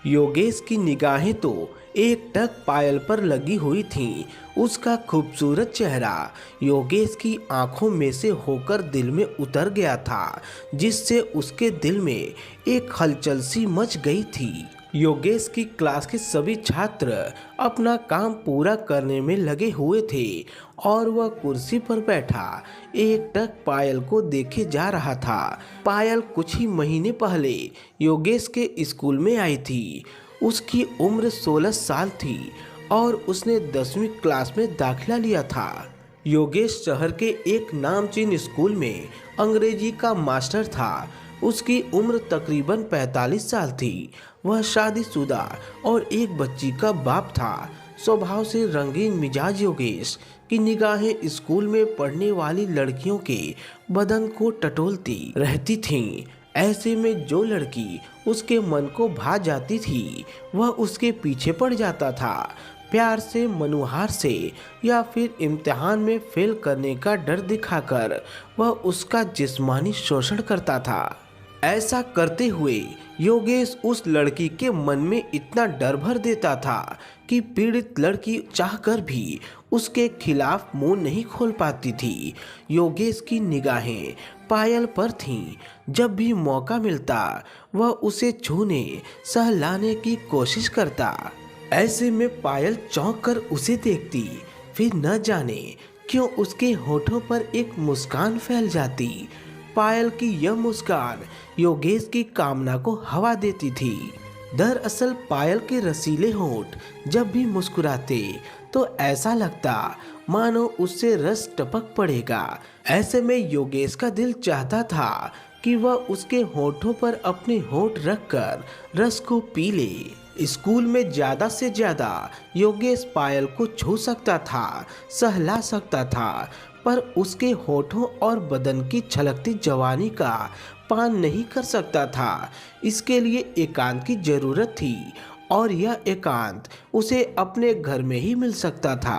योगेश की निगाहें तो एकटक पायल पर लगी हुई थीं। उसका खूबसूरत चेहरा योगेश की आंखों में से होकर दिल में उतर गया था, जिससे उसके दिल में एक हलचल सी मच गई थी। योगेश की क्लास के सभी छात्र अपना काम पूरा करने में लगे हुए थे और वह कुर्सी पर बैठा एकटक पायल को देखे जा रहा था। पायल कुछ ही महीने पहले योगेश के स्कूल में आई थी। उसकी उम्र 16 साल थी और उसने 10वीं क्लास में दाखिला लिया था। योगेश शहर के एक नामचीन स्कूल में अंग्रेजी का मास्टर था। उसकी उम्र तकरीबन 45 साल थी। वह शादीशुदा और एक बच्ची का बाप था। स्वभाव से रंगीन मिजाज योगेश की निगाहें स्कूल में पढ़ने वाली लड़कियों के बदन को टटोलती रहती थीं। ऐसे में जो लड़की उसके मन को भा जाती थी, वह उसके पीछे पड़ जाता था। प्यार से, मनुहार से या फिर इम्तिहान में फेल करने का डर दिखाकर वह उसका जिस्मानी शोषण करता था। ऐसा करते हुए योगेश उस लड़की के मन में इतना डर भर देता था कि पीड़ित लड़की चाहकर भी उसके खिलाफ मुंह नहीं खोल पाती थी। योगेश की निगाहें पायल पर थीं। जब भी मौका मिलता वह उसे छूने, सहलाने की कोशिश करता। ऐसे में पायल चौंक कर उसे देखती, फिर न जाने क्यों उसके होठों पर एक मुस्कान फैल जाती। पायल की यह मुस्कान योगेश की कामना को हवा देती थी। दरअसल पायल के रसीले होंठ जब भी मुस्कुराते तो ऐसा लगता मानो उससे रस टपक पड़ेगा। ऐसे में योगेश का दिल चाहता था कि वह उसके होठों पर अपने होठ रखकर रस को पी ले। स्कूल में ज्यादा से ज्यादा योगेश पायल को छू सकता था, सहला सकता था, पर उसके होठों और बदन की छलकती जवानी का पान नहीं कर सकता था। इसके लिए एकांत की जरूरत थी और यह एकांत उसे अपने घर में ही मिल सकता था।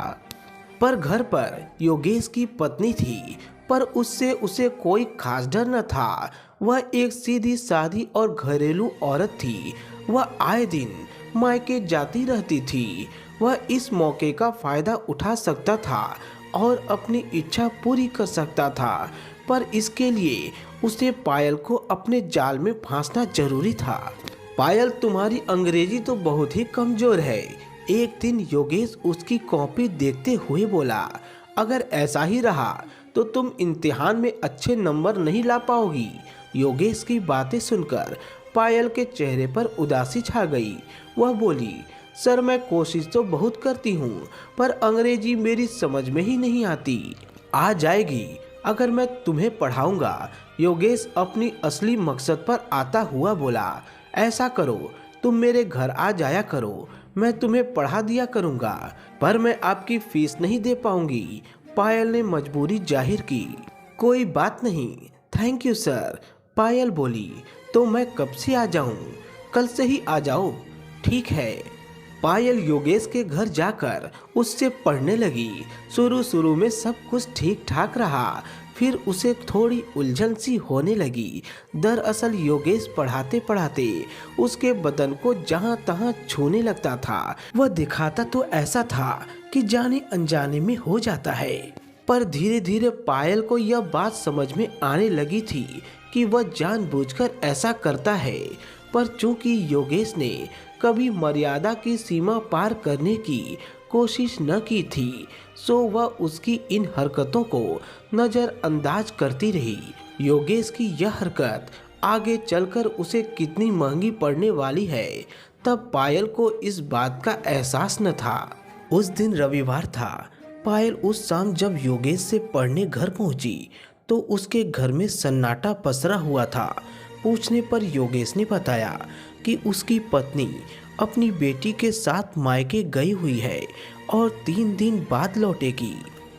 पर घर पर योगेश की पत्नी थी, पर उससे उसे कोई खास डर न था। वह एक सीधी सादी और घरेलू औरत थी। वह आए दिन मायके जाती रहती थी। वह इस मौके का फायदा उठा सकता था और अपनी इच्छा पूरी कर सकता था, पर इसके लिए उसे पायल को अपने जाल में फांसना जरूरी था। पायल, तुम्हारी अंग्रेजी तो बहुत ही कमजोर है, एक दिन योगेश उसकी कॉपी देखते हुए बोला। अगर ऐसा ही रहा तो तुम इम्तिहान में अच्छे नंबर नहीं ला पाओगी। योगेश की बातें सुनकर पायल के चेहरे पर उदासी छा गई। वह बोली, सर मैं कोशिश तो बहुत करती हूँ, पर अंग्रेजी मेरी समझ में ही नहीं आती। आ जाएगी अगर मैं तुम्हें पढ़ाऊंगा। योगेश अपनी असली मकसद पर आता हुआ बोला, ऐसा करो, तुम मेरे घर आ जाया करो, मैं तुम्हें पढ़ा दिया करूंगा, पर मैं आपकी फीस नहीं दे पाऊंगी। पायल ने मजबूरी जाहिर की। कोई बात नहीं, थैंक यू सर। पायल बोली, तो मैं कब से आ जाऊं? कल से ही आ जाओ। ठीक है। पायल योगेश के घर जाकर उससे पढ़ने लगी। शुरू में सब कुछ ठीक ठाक रहा, फिर उसे थोड़ी उलझन सी होने लगी। दरअसल योगेश पढ़ाते पढ़ाते उसके बदन को जहां तहां छूने लगता था। वह दिखाता तो ऐसा था कि जाने अनजाने में हो जाता है, पर धीरे धीरे पायल को यह बात समझ में आने लगी थी कि वह जानबूझकर ऐसा करता है। पर चूंकि योगेश ने कभी मर्यादा की सीमा पार करने की कोशिश न की थी, सो वह उसकी इन हरकतों को नजरअंदाज करती रही। योगेश की यह हरकत आगे चलकर उसे कितनी महंगी पड़ने वाली है, तब पायल को इस बात का एहसास न था। उस दिन रविवार था। पायल उस शाम जब योगेश से पढ़ने घर पहुंची तो उसके घर में सन्नाटा पसरा हुआ था। पूछने पर योगेश ने बताया कि उसकी पत्नी अपनी बेटी के साथ मायके गई हुई है और 3 दिन बाद लौटेगी।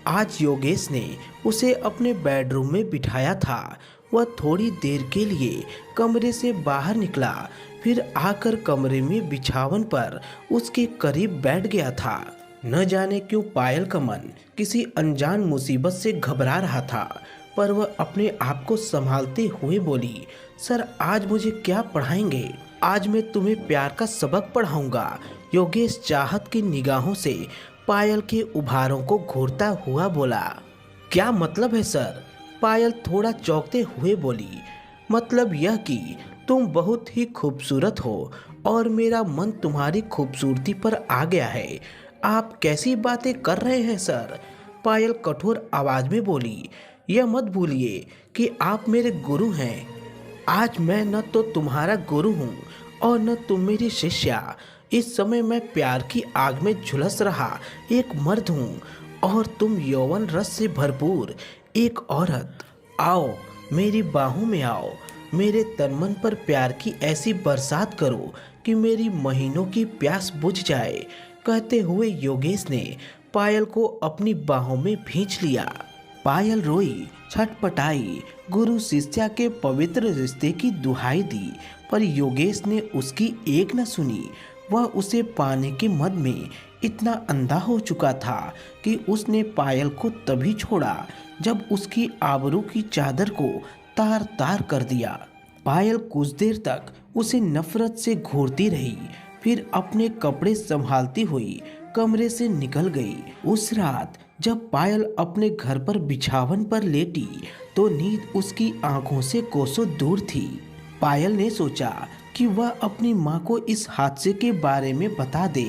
आज योगेश ने उसे अपने बेडरूम में बिठाया था। वह थोड़ी देर के लिए कमरे से बाहर निकला, फिर आकर कमरे में बिछावन पर उसके करीब बैठ गया था। न जाने क्यों पायल का मन किसी अनजान मुसीबत से घबरा रहा था, पर वह अपने आप को संभालते हुए बोली, सर आज मुझे क्या पढ़ाएंगे? आज मैं तुम्हें प्यार का सबक पढ़ाऊंगा। योगेश चाहत की निगाहों से पायल के उभारों को घूरता हुआ बोला। क्या मतलब है सर? पायल थोड़ा चौंकते हुए बोली। मतलब यह कि तुम बहुत ही खूबसूरत हो और मेरा मन तुम्हारी खूबसूरती पर आ गया है। आप कैसी बातें कर रहे हैं सर? पायल कठोर आवाज में बोली। यह मत भूलिए कि आप मेरे गुरु हैं। आज मैं न तो तुम्हारा गुरु हूँ और न तुम मेरी शिष्या। इस समय मैं प्यार की आग में झुलस रहा एक मर्द हूँ और तुम यौवन रस से भरपूर एक औरत। आओ मेरी बाहों में आओ, मेरे तन मन पर प्यार की ऐसी बरसात करो कि मेरी महीनों की प्यास बुझ जाए। कहते हुए योगेश ने पायल को अपनी बाहों में भींच लिया। पायल रोई, छटपटाई, गुरु शिष्या के पवित्र रिश्ते की दुहाई दी, पर योगेश ने उसकी एक न सुनी। वह उसे पाने के मद में इतना अंधा हो चुका था कि उसने पायल को तभी छोड़ा जब उसकी आबरू की चादर को तार तार कर दिया। पायल कुछ देर तक उसे नफरत से घूरती रही, फिर अपने कपड़े संभालती हुई कमरे से निकल गई। उस रात जब पायल अपने घर पर बिछावन पर लेटी तो नींद उसकी आंखों से कोसों दूर थी। पायल ने सोचा कि वह अपनी माँ को इस हादसे के बारे में बता दे,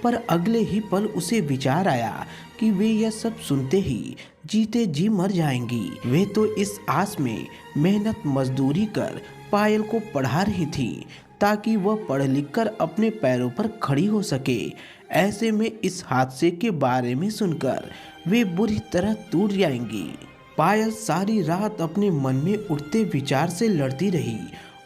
पर अगले ही पल उसे विचार आया कि वे यह सब सुनते ही जीते जी मर जाएंगी। वे तो इस आस में मेहनत मजदूरी कर पायल को पढ़ा रही थी ताकि वह पढ़ लिख कर अपने पैरों पर खड़ी हो सके। ऐसे में इस हादसे के बारे में सुनकर वे बुरी तरह टूट जाएंगी। पायल सारी रात अपने मन में उठते विचार से लड़ती रही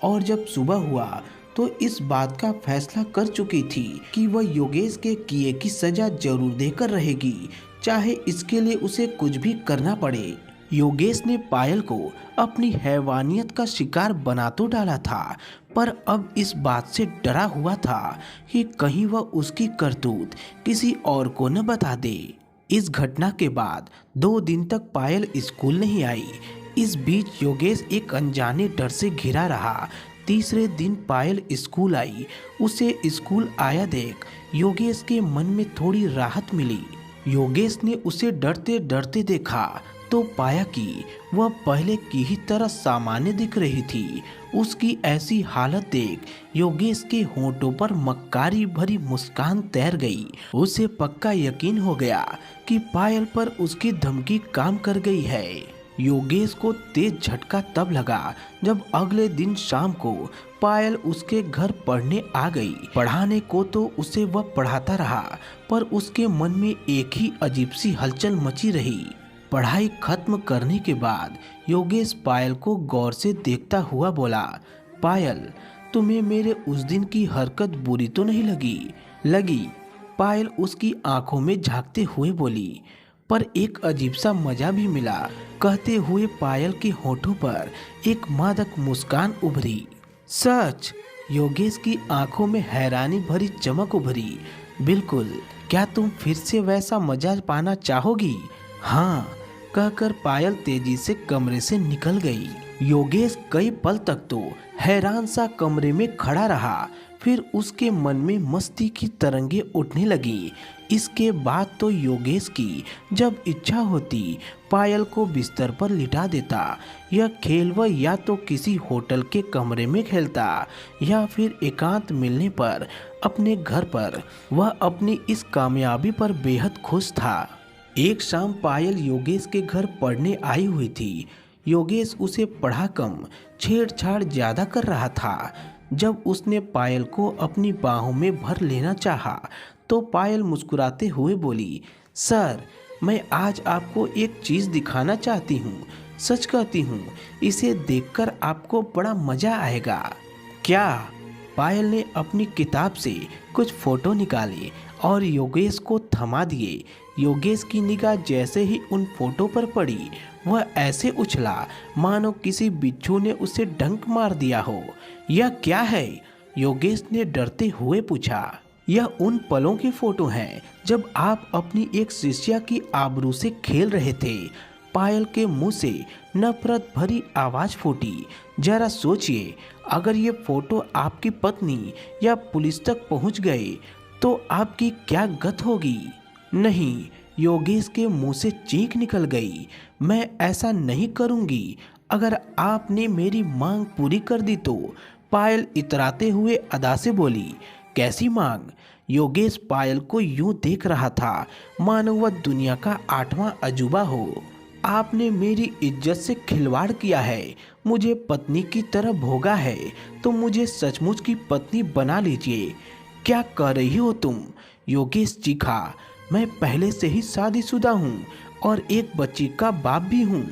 और जब सुबह हुआ तो इस बात का फैसला कर चुकी थी कि वह योगेश के किए की सजा जरूर देकर रहेगी, चाहे इसके लिए उसे कुछ भी करना पड़े। योगेश ने पायल को अपनी हैवानियत का शिकार बना तो डाला था, पर अब इस बात से डरा हुआ था कि कहीं वह उसकी करतूत किसी और को न बता दे। इस घटना के बाद 2 दिन तक पायल स्कूल नहीं आई। इस बीच योगेश एक अनजाने डर से घिरा रहा। तीसरे दिन पायल स्कूल आई। उसे स्कूल आया देख योगेश के मन में थोड़ी राहत मिली। योगेश ने उसे डरते डरते देखा तो पाया कि वह पहले की ही तरह सामान्य दिख रही थी। उसकी ऐसी हालत देख योगेश के होंठों पर मक्कारी भरी मुस्कान तैर गई। उसे पक्का यकीन हो गया कि पायल पर उसकी धमकी काम कर गई है। योगेश को तेज झटका तब लगा जब अगले दिन शाम को पायल उसके घर पढ़ने आ गई। पढ़ाने को तो उसे वह पढ़ाता रहा, पर उसके मन में एक ही अजीब सी हलचल मची रही। पढ़ाई खत्म करने के बाद योगेश पायल को गौर से देखता हुआ बोला, पायल, तुम्हें मेरे उस दिन की हरकत बुरी तो नहीं लगी? लगी, पायल उसकी आंखों में झांकते हुए बोली, पर एक अजीब सा मजा भी मिला। कहते हुए पायल के होठों पर एक मादक मुस्कान उभरी। सच? योगेश की आंखों में हैरानी भरी चमक उभरी। बिल्कुल, क्या तुम फिर से वैसा मजा पाना चाहोगी? हाँ, कहकर पायल तेजी से कमरे से निकल गई। योगेश कई पल तक तो हैरान सा कमरे में खड़ा रहा, फिर उसके मन में मस्ती की तरंगे उठने लगी। इसके बाद तो योगेश की जब इच्छा होती पायल को बिस्तर पर लिटा देता। यह खेल वह या तो किसी होटल के कमरे में खेलता या फिर एकांत मिलने पर अपने घर पर। वह अपनी इस कामयाबी पर बेहद खुश था। एक शाम पायल योगेश के घर पढ़ने आई हुई थी। योगेश उसे पढ़ा कम, छेड़छाड़ ज्यादा कर रहा था। जब उसने पायल को अपनी बाहों में भर लेना चाहा तो पायल मुस्कुराते हुए बोली, सर, मैं आज आपको एक चीज़ दिखाना चाहती हूँ। सच कहती हूँ, इसे देखकर आपको बड़ा मज़ा आएगा। क्या? पायल ने अपनी किताब से कुछ फोटो निकाले और योगेश को थमा दिए। योगेश की निगाह जैसे ही उन फोटो पर पड़ी, वह ऐसे उछला मानो किसी बिच्छू ने उसे डंक मार दिया हो। यह क्या है? योगेश ने डरते हुए पूछा। यह उन पलों की फोटो है जब आप अपनी एक शिष्या की आबरू से खेल रहे थे। पायल के मुंह से नफरत भरी आवाज फूटी। जरा सोचिए, अगर ये फोटो आपकी पत्नी या पुलिस तक पहुंच गए तो आपकी क्या गत होगी। नहीं, योगेश के मुंह से चीख निकल गई। मैं ऐसा नहीं करूंगी। अगर आपने मेरी मांग पूरी कर दी तो। पायल इतराते हुए अदा से बोली। कैसी मांग? योगेश पायल को यूं देख रहा था मानो वह दुनिया का 8वां अजूबा हो। आपने मेरी इज्जत से खिलवाड़ किया है, मुझे पत्नी की तरह भोगा है, तो मुझे सचमुच की पत्नी बना लीजिए। क्या कर रही हो तुम? योगेश चीखा। मैं पहले से ही शादीशुदा हूँ और एक बच्ची का बाप भी हूँ।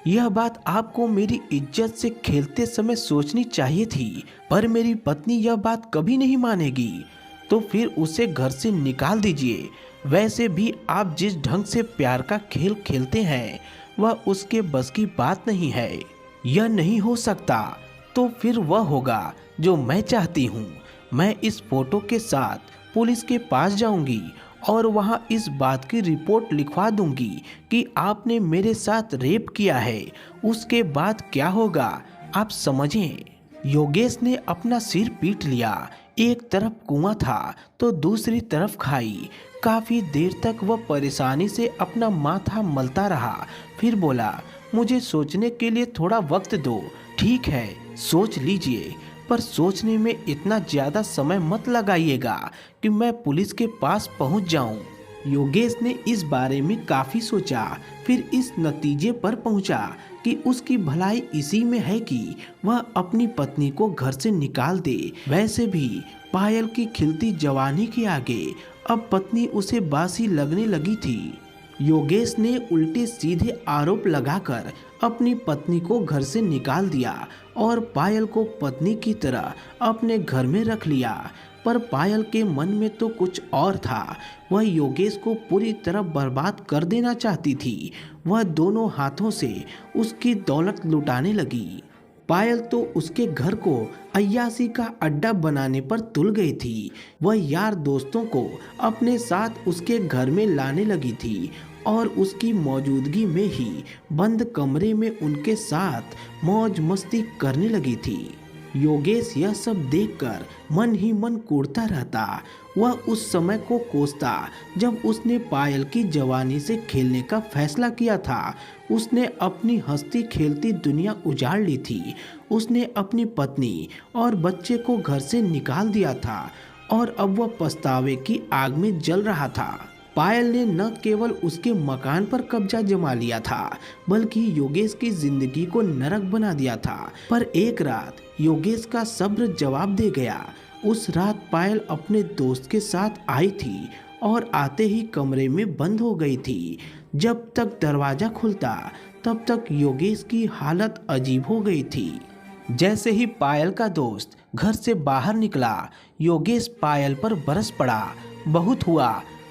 यह बात आपको मेरी इज्जत से खेलते समय सोचनी चाहिए थी, पर मेरी पत्नी यह बात कभी नहीं मानेगी। तो फिर उसे घर से निकाल दीजिए। वैसे भी आप जिस ढंग से प्यार का खेल खेलते हैं वह उसके बस की बात नहीं है। यह नहीं हो सकता। तो फिर वह होगा जो मैं चाहती हूँ। मैं इस फोटो के साथ पुलिस के पास जाऊंगी और वहां इस बात की रिपोर्ट लिखवा दूंगी कि आपने मेरे साथ रेप किया है। उसके बाद क्या होगा आप समझें। योगेश ने अपना सिर पीट लिया। एक तरफ कुआं था तो दूसरी तरफ खाई। काफी देर तक वह परेशानी से अपना माथा मलता रहा। फिर बोला, मुझे सोचने के लिए थोड़ा वक्त दो। ठीक है, सोच लीजिए, पर सोचने में इतना ज्यादा समय मत लगाइएगा कि मैं पुलिस के पास पहुंच जाऊं। योगेश ने इस बारे में काफी सोचा, फिर इस नतीजे पर पहुंचा कि उसकी भलाई इसी में है कि वह अपनी पत्नी को घर से निकाल दे। वैसे भी पायल की खिलती जवानी के आगे अब पत्नी उसे बासी लगने लगी थी। योगेश ने उल्टे सीधे आरोप लगाकर अपनी पत्नी को घर से निकाल दिया और पायल को पत्नी की तरह अपने घर में रख लिया। पर पायल के मन में तो कुछ और था। वह योगेश को पूरी तरह बर्बाद कर देना चाहती थी। वह दोनों हाथों से उसकी दौलत लुटाने लगी। पायल तो उसके घर को अय्याशी का अड्डा बनाने पर तुल गई थी। वह यार दोस्तों को अपने साथ उसके घर में लाने लगी थी और उसकी मौजूदगी में ही बंद कमरे में उनके साथ मौज मस्ती करने लगी थी। योगेश यह सब देखकर मन ही मन कूड़ता रहता। वह उस समय को कोसता जब उसने पायल की जवानी से खेलने का फैसला किया था। उसने अपनी हंसती खेलती दुनिया उजाड़ ली थी। उसने अपनी पत्नी और बच्चे को घर से निकाल दिया था और अब वह पछतावे की आग में जल रहा था। पायल ने न केवल उसके मकान पर कब्जा जमा लिया था, बल्कि योगेश की जिंदगी को नरक बना दिया था। पर एक रात योगेश का सब्र जवाब दे गया। उस रात पायल अपने दोस्त के साथ आई थी और आते ही कमरे में बंद हो गई थी। जब तक दरवाजा खुलता तब तक योगेश की हालत अजीब हो गई थी। जैसे ही पायल का दोस्त घर से बाहर निकला, योगेश पायल पर बरस पड़ा। बहुत हुआ,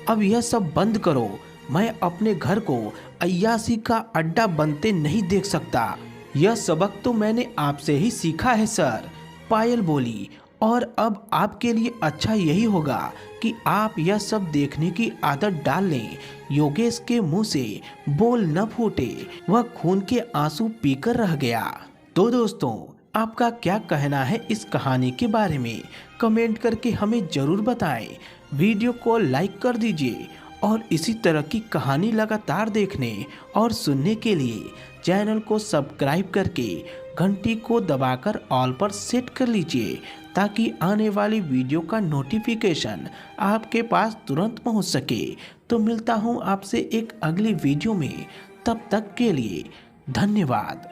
अब यह सब बंद करो। मैं अपने घर को अय्याशी का अड्डा बनते नहीं देख सकता। यह सबक तो मैंने आपसे ही सीखा है सर, पायल बोली। और अब आपके लिए अच्छा यही होगा कि आप यह सब देखने की आदत डाल लें। योगेश के मुंह से बोल न फूटे। वह खून के आंसू पीकर रह गया। तो दोस्तों, आपका क्या कहना है इस कहानी के बारे में? कमेंट करके हमें जरूर बताएं। वीडियो को लाइक कर दीजिए और इसी तरह की कहानी लगातार देखने और सुनने के लिए चैनल को सब्सक्राइब करके घंटी को दबाकर ऑल पर सेट कर लीजिए, ताकि आने वाली वीडियो का नोटिफिकेशन आपके पास तुरंत पहुंच सके। तो मिलता हूं आपसे एक अगली वीडियो में। तब तक के लिए धन्यवाद।